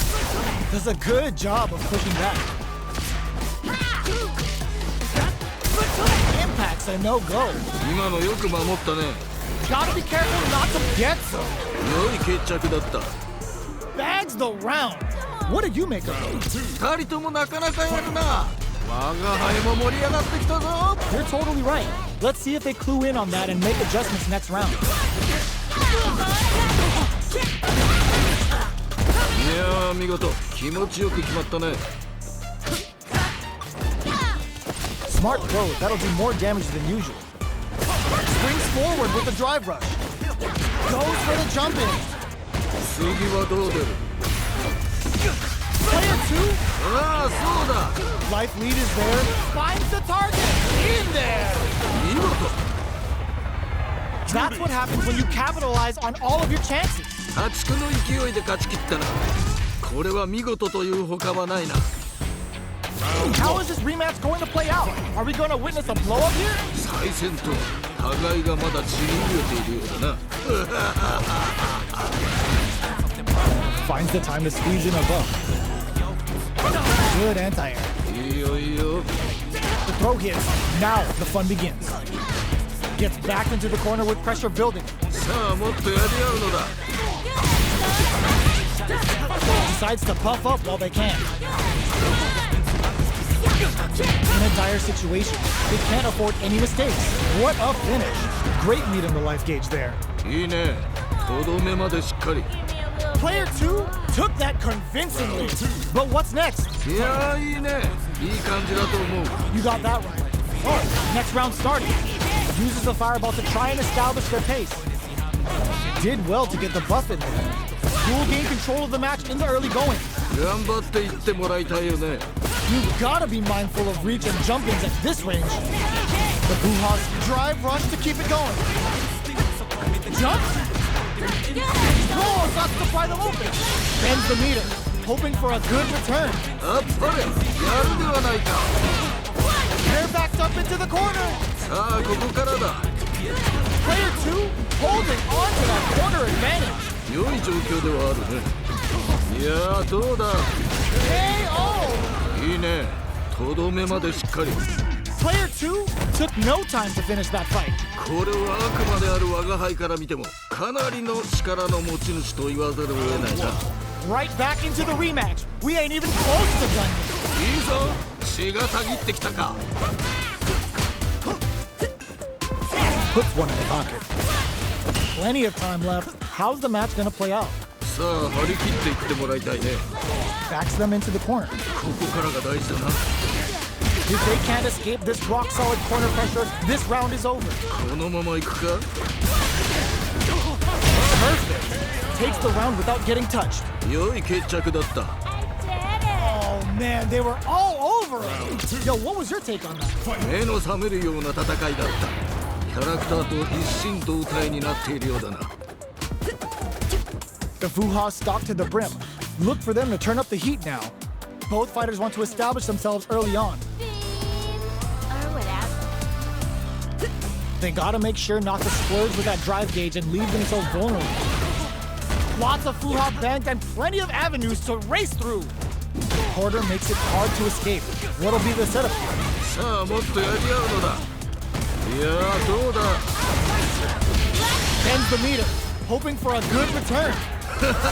[SPEAKER 1] Does a good job of pushing back. Impacts a no-go.
[SPEAKER 2] 今のよく守ったね
[SPEAKER 1] Gotta be careful not to get some.
[SPEAKER 2] 良い決着だった
[SPEAKER 1] Bags the round. What do you make of it?
[SPEAKER 2] 二人ともなかなかやるな我が輩も盛り上がってきたぞ
[SPEAKER 1] You're totally right. Let's see if they clue in on that and make adjustments next round.
[SPEAKER 2] いやー見事気持ちよく決まったね
[SPEAKER 1] Smart throw. That'll do more damage than usual. Springs forward with the drive rush. Goes for the jump in.
[SPEAKER 2] 次はどう出る
[SPEAKER 1] Player 2,
[SPEAKER 2] ああそうだ
[SPEAKER 1] life lead is there. Finds the target. In there.
[SPEAKER 2] 見事
[SPEAKER 1] That's what happens when you capitalize on all of your chances.
[SPEAKER 2] 破竹の勢いで勝ち切ったなこれは見事というほかはないな
[SPEAKER 1] How is this rematch going to play out? Are we going to witness a blow up here?
[SPEAKER 2] 再戦と互いがまだ血に飢えているようだな
[SPEAKER 1] Finds the time to squeeze in a buff. Good anti-air.
[SPEAKER 2] いいよいいよ
[SPEAKER 1] The throw hits. Now the fun begins. Gets back into the corner with pressure building.
[SPEAKER 2] さあもっとやり合うのだ
[SPEAKER 1] Decides to puff up while they can. In a dire situation, they can't afford any mistakes. What a finish. Great meet in the life gauge there.
[SPEAKER 2] いいねとどめまでしっかり
[SPEAKER 1] Player 2 took that convincingly. But what's next?
[SPEAKER 2] いやーいいねいい感じだと思う
[SPEAKER 1] You got that right. Oh, next round started. Uses the fireball to try and establish their pace. Did well to get the buff in there. Will gain control of the match in the early going.
[SPEAKER 2] 頑張っていってもらいたいよね
[SPEAKER 1] You gotta be mindful of reach and jump-ins at this range. The Hoo-Ha's drive rush to keep it going. Jumps. Oh, starts to pry them open. Bends the meter, hoping for a good return.
[SPEAKER 2] あっぱれやるではないか
[SPEAKER 1] They're backed up into the corner.
[SPEAKER 2] さあここからだ
[SPEAKER 1] holding on to that corner advantage.
[SPEAKER 2] 良い状況ではあるね。いやーどうだ。
[SPEAKER 1] KO!
[SPEAKER 2] いいね。とどめまでしっかり。
[SPEAKER 1] Player 2 took no time to finish that fight.
[SPEAKER 2] これは悪魔である我が輩から見てもかなりの力の持ち主と言わざるを得ないな。
[SPEAKER 1] Right back into the rematch. We ain't even close to done yet.
[SPEAKER 2] いいぞ。血がたぎってきたか。
[SPEAKER 1] Puts one in the pocket. Plenty of time left. How's the match gonna play out?
[SPEAKER 2] さあ張り切っていってもらいたいね。
[SPEAKER 1] Backs them into the corner.
[SPEAKER 2] ここからが大事だな。
[SPEAKER 1] If they can't escape this rock-solid corner pressure, this round is over.
[SPEAKER 2] このまま行くか。
[SPEAKER 1] Perfect. Takes the round without getting touched.
[SPEAKER 2] 良い決着だった。
[SPEAKER 1] Oh man, they were all over it. Yo, what was your take on that?
[SPEAKER 2] 目の覚めるような戦いだった。キャラクターと一心同体になっているようだな。
[SPEAKER 1] The Fuha stalked to the brim. Look for them to turn up the heat now. Both fighters want to establish themselves early on. They gotta make sure not to splurge with that drive gauge and leave themselves vulnerable. Lots of Fuha bent and plenty of avenues to race through. Porter makes it hard to escape. What'll be the setup here?
[SPEAKER 2] さあもっとやり合うのだ。いやーどうだ。
[SPEAKER 1] Bends the meter, hoping for a good return.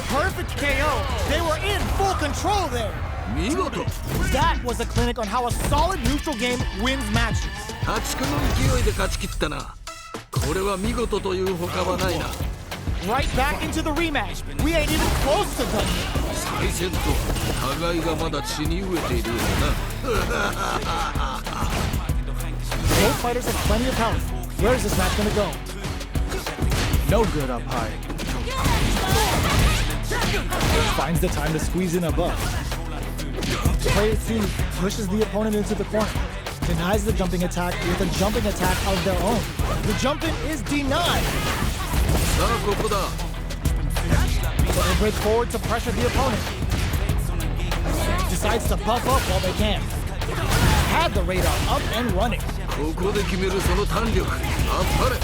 [SPEAKER 1] Perfect KO. They were in full control there.
[SPEAKER 2] 見事。
[SPEAKER 1] That was a clinic on how a solid neutral game wins matches.
[SPEAKER 2] 破竹の勢いで勝ち切ったな。これは見事というほかはないな。
[SPEAKER 1] Right back into the rematch. We ain't even close to done yet.
[SPEAKER 2] 再戦と互いがまだ血に飢えているようだな。
[SPEAKER 1] Both fighters have plenty of power. Where is this match gonna go? No good up high. Finds the time to squeeze in above. Player 2 pushes the opponent into the corner. Denies the jumping attack with a jumping attack of their own. The jump-in is denied.
[SPEAKER 2] さあここだ。
[SPEAKER 1] So they break forward to pressure the opponent. Decides to buff up while they can. Had the radar up and running.
[SPEAKER 2] ここで決めるその胆力。あっぱれ。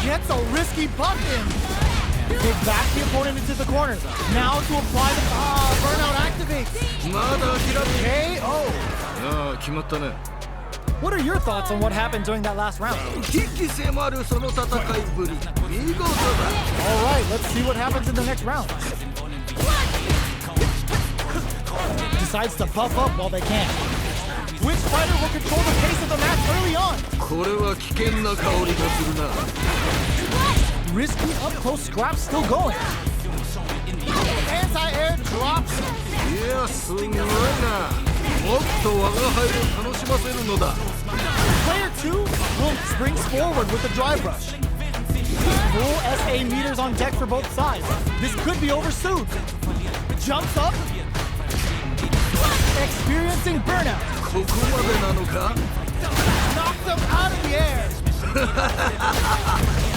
[SPEAKER 1] Gets a risky buff in. They back the opponent into the corner. Now to apply the burnout activates.
[SPEAKER 2] まだ諦め。
[SPEAKER 1] KO.
[SPEAKER 2] ああ決まったね。
[SPEAKER 1] What are your thoughts on what happened during that last round?
[SPEAKER 2] 危機迫るその戦いぶり。見事だ。
[SPEAKER 1] All right, let's see what happens in the next round. Decides to buff up while they can. Which fighter will control the pace of the match early on?
[SPEAKER 2] これは危険な香りがするな。
[SPEAKER 1] Risky up-close scraps still going. Anti-air drops.
[SPEAKER 2] いやすごいな。もっと我が輩を楽しませるのだ。
[SPEAKER 1] Player 2 springs forward with the drive rush. Full SA meters on deck for both sides. This could be over soon. Jumps up. Experiencing burnout.
[SPEAKER 2] ここまでなのか。
[SPEAKER 1] Knocks them out of the air.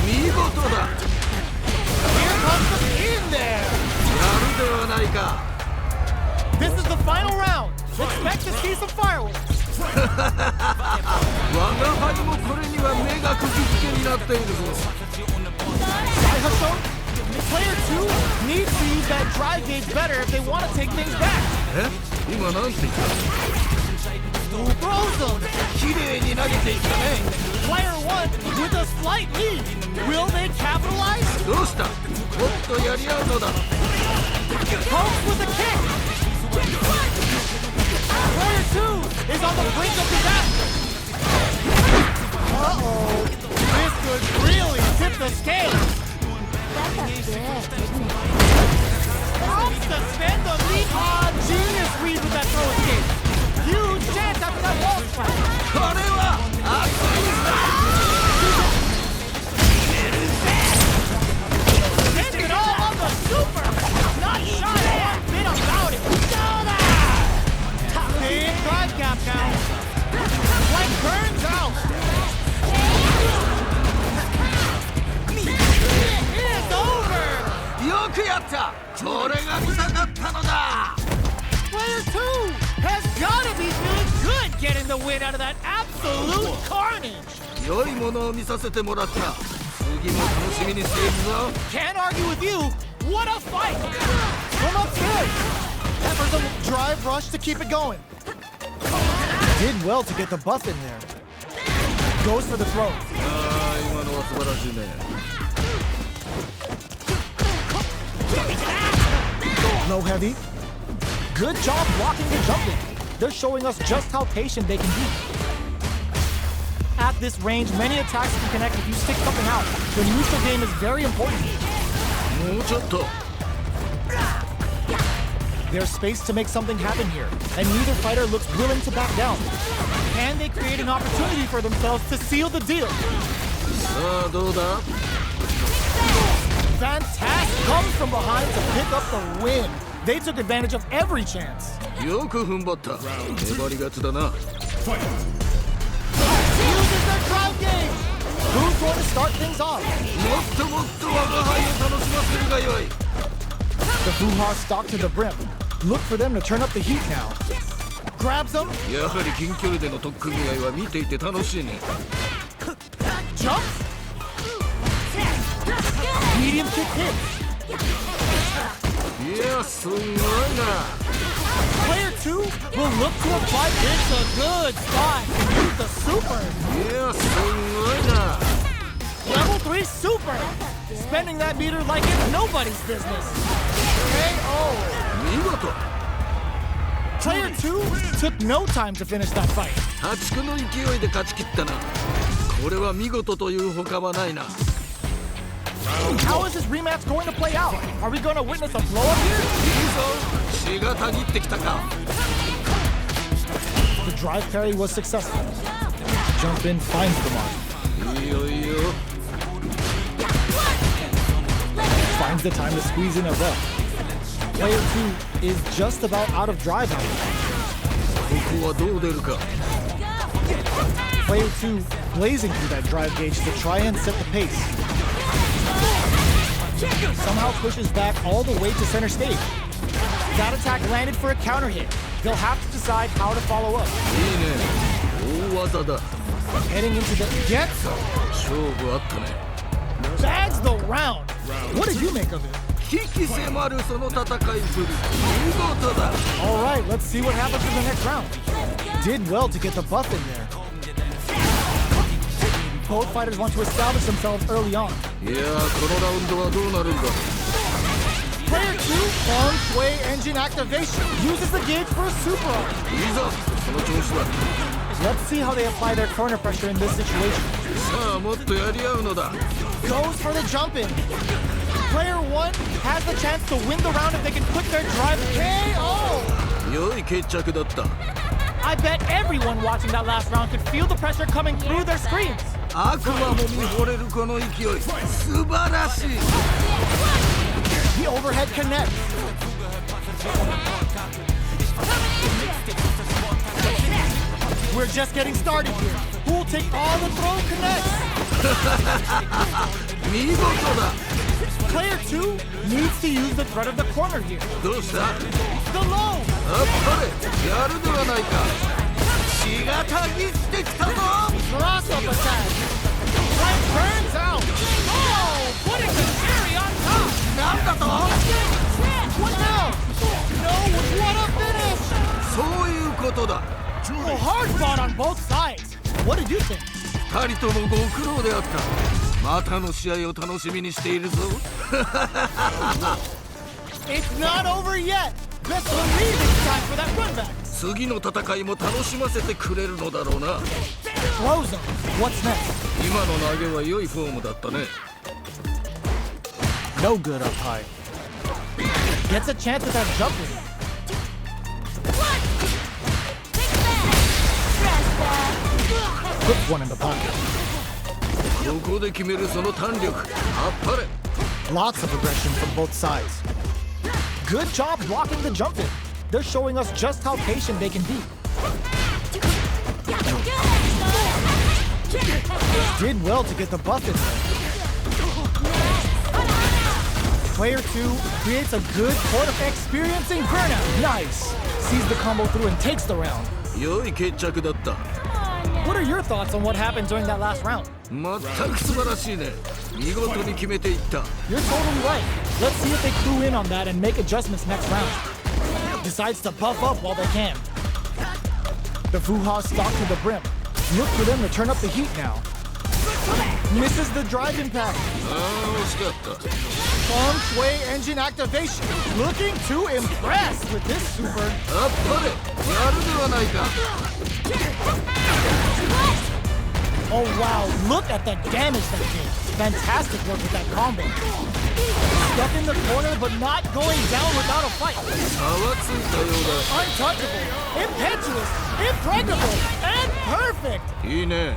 [SPEAKER 2] 見事だ。
[SPEAKER 1] Here comes the in there.
[SPEAKER 2] やるではないか。
[SPEAKER 1] This is the final round. Expect to see some fireworks.
[SPEAKER 2] 我が輩もこれには目が釘付けになっているぞ。
[SPEAKER 1] Player 2 needs to use that drive gauge better if they want to take things back.
[SPEAKER 2] え？今なんて言った？
[SPEAKER 1] Throws them.
[SPEAKER 2] 綺麗に投げていったね。
[SPEAKER 1] Player 1 with a slight lead. Will they capitalize?
[SPEAKER 2] どうした？もっとやり合うのだ。
[SPEAKER 1] Pokes with a kick. Player 2 is on the brink of disaster. Uh-oh. This could really tip the scales. Wants to spend the lead. Genius read with that throw escape. Huge chance after that wall strike.
[SPEAKER 2] これは熱いぜ。
[SPEAKER 1] Send it all on the super. Not shy one bit about it. Big drive gap now. Flank burns out. It's over.
[SPEAKER 2] よくやった。これが見たかったのだ。
[SPEAKER 1] Player 2 has got to be feeling good getting the win out of that absolute Absolute carnage!
[SPEAKER 2] 良いものを見させてもらった。次も楽しみにしているぞ。
[SPEAKER 1] Can't argue with you. What a fight! From upstairs. Efforts on the drive rush to keep it going. Did well to get the buff in there. Goes for the throw.
[SPEAKER 2] 今のは素晴らしいね。
[SPEAKER 1] Low heavy. Good job blocking the jumping. They're showing us just how patient they can be. At this range, many attacks can connect if you stick something out. The neutral game is very important.
[SPEAKER 2] もうちょっと。
[SPEAKER 1] There's space to make something happen here, and neither fighter looks willing to back down. Can they create an opportunity for themselves to seal the deal?
[SPEAKER 2] さあどうだ。
[SPEAKER 1] Fantastic comes from behind to pick up the win. They took advantage of every chance.
[SPEAKER 2] よく踏ん張った。粘り勝ちだな。
[SPEAKER 1] Uses their drive gauge. Who's going to start things off?
[SPEAKER 2] もっともっと我が輩を楽しませるがよい。
[SPEAKER 1] The Fuha stock to the brim. Look for them to turn up the heat now. Grabs them.
[SPEAKER 2] やはり近距離での特訓合いは見ていて楽しいね。
[SPEAKER 1] Jumps. Medium kick hits.
[SPEAKER 2] いやすごいな。
[SPEAKER 1] Player 2 will look to apply. It's a good spot. Use the super.
[SPEAKER 2] いやすごいな。
[SPEAKER 1] Level 3 super. Spending that meter like it's nobody's business. KO.
[SPEAKER 2] 見事。
[SPEAKER 1] Player 2 took no time to finish that fight.
[SPEAKER 2] 破竹の勢いで勝ち切ったな。これは見事というほかはないな。
[SPEAKER 1] How is this rematch going to play out? Are we going to witness a blow up here?
[SPEAKER 2] いいぞ。血がたぎってきたか。
[SPEAKER 1] The drive carry was successful. Jump in finds the mark.
[SPEAKER 2] いいよいいよ。
[SPEAKER 1] Finds the time to squeeze in a rep. Player 2 is just about out of drive out.
[SPEAKER 2] ここはどう出るか。
[SPEAKER 1] Player 2 blazing through that drive gauge to try and set the pace. Somehow pushes back all the way to center stage. That attack landed for a counter hit. They'll have to decide how to follow up.
[SPEAKER 2] いいね。大技だ。
[SPEAKER 1] Heading into the get.
[SPEAKER 2] 勝負あったね。
[SPEAKER 1] Bags the round. What did you make of it?
[SPEAKER 2] 鬼気迫るその戦いぶり。見事だ。
[SPEAKER 1] All right, let's see what happens in the next round. Did well to get the buff in there. Both fighters want to establish themselves early on.
[SPEAKER 2] いやこのラウンドはどうなるんだ。
[SPEAKER 1] Player 2, Long Sway Engine Activation. Uses the gauge for a super arm.
[SPEAKER 2] いいぞ。その調子だ。
[SPEAKER 1] Let's see how they apply their corner pressure in this situation.
[SPEAKER 2] さあもっとやり合うのだ。
[SPEAKER 1] Goes for the jump in. Player 1 has the chance to win the round if they can put their drive KO.
[SPEAKER 2] 良い決着だった。
[SPEAKER 1] I bet everyone watching that last round could feel the pressure coming through their screens.
[SPEAKER 2] 悪魔も見惚れるこの勢い。素晴らしい。
[SPEAKER 1] The overhead connects. We're just getting started here. Who will take all the throw connects?
[SPEAKER 2] 見事だ。
[SPEAKER 1] Player 2 needs to use the threat of the corner here.
[SPEAKER 2] どうした。
[SPEAKER 1] The low.
[SPEAKER 2] あっぱれ。やるではないか。血がたぎってきたぞ。
[SPEAKER 1] Cross up attack. Right turns out. Oh, putting the cherry on top.
[SPEAKER 2] なんだと。
[SPEAKER 1] What now? No, what a finish.
[SPEAKER 2] そういうことだ。
[SPEAKER 1] A hard fought on both sides. What did you think?
[SPEAKER 2] 二人ともご苦労であった。またの試合を楽しみにしているぞ。
[SPEAKER 1] It's not over yet. Best believe it's time for that run back.
[SPEAKER 2] 次の戦いも楽しませてくれるのだろうな。
[SPEAKER 1] Throws him. What's next?
[SPEAKER 2] 今の投げは良いフォームだったね。
[SPEAKER 1] No good up high. Gets a chance at that jump in. Puts one in the pocket.
[SPEAKER 2] ここで決めるその弾力。あっぱれ。
[SPEAKER 1] Lots of aggression from both sides. Good job blocking the jump in. They're showing us just how patient they can be. Did well to get the buff in there. Player 2 creates a good corner, experiencing burnout. Nice. Sees the combo through and takes the round.
[SPEAKER 2] 良い決着だった。
[SPEAKER 1] What are your thoughts on what happened during that last round?
[SPEAKER 2] 全く素晴らしいね。見事に決めていった。
[SPEAKER 1] You're totally right. Let's see if they clue in on that and make adjustments next round. Decides to buff up while they can. The Fuha stalk to the brim. Look for them to turn up the heat now. Misses the drive impact.
[SPEAKER 2] ああ、惜しかった。
[SPEAKER 1] Feng Shui engine activation. Looking to impress with this super.
[SPEAKER 2] あっぱれ、やるではないか。
[SPEAKER 1] Oh wow, look at the damage that did. Fantastic work with that combo. Stuck in the corner but not going down without a fight.
[SPEAKER 2] 差はついたようだ。
[SPEAKER 1] Untouchable, impetuous, impregnable, and perfect.
[SPEAKER 2] いいね。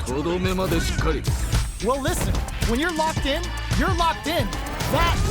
[SPEAKER 2] とどめまでしっかり。
[SPEAKER 1] Well listen, when you're locked in, you're locked in. That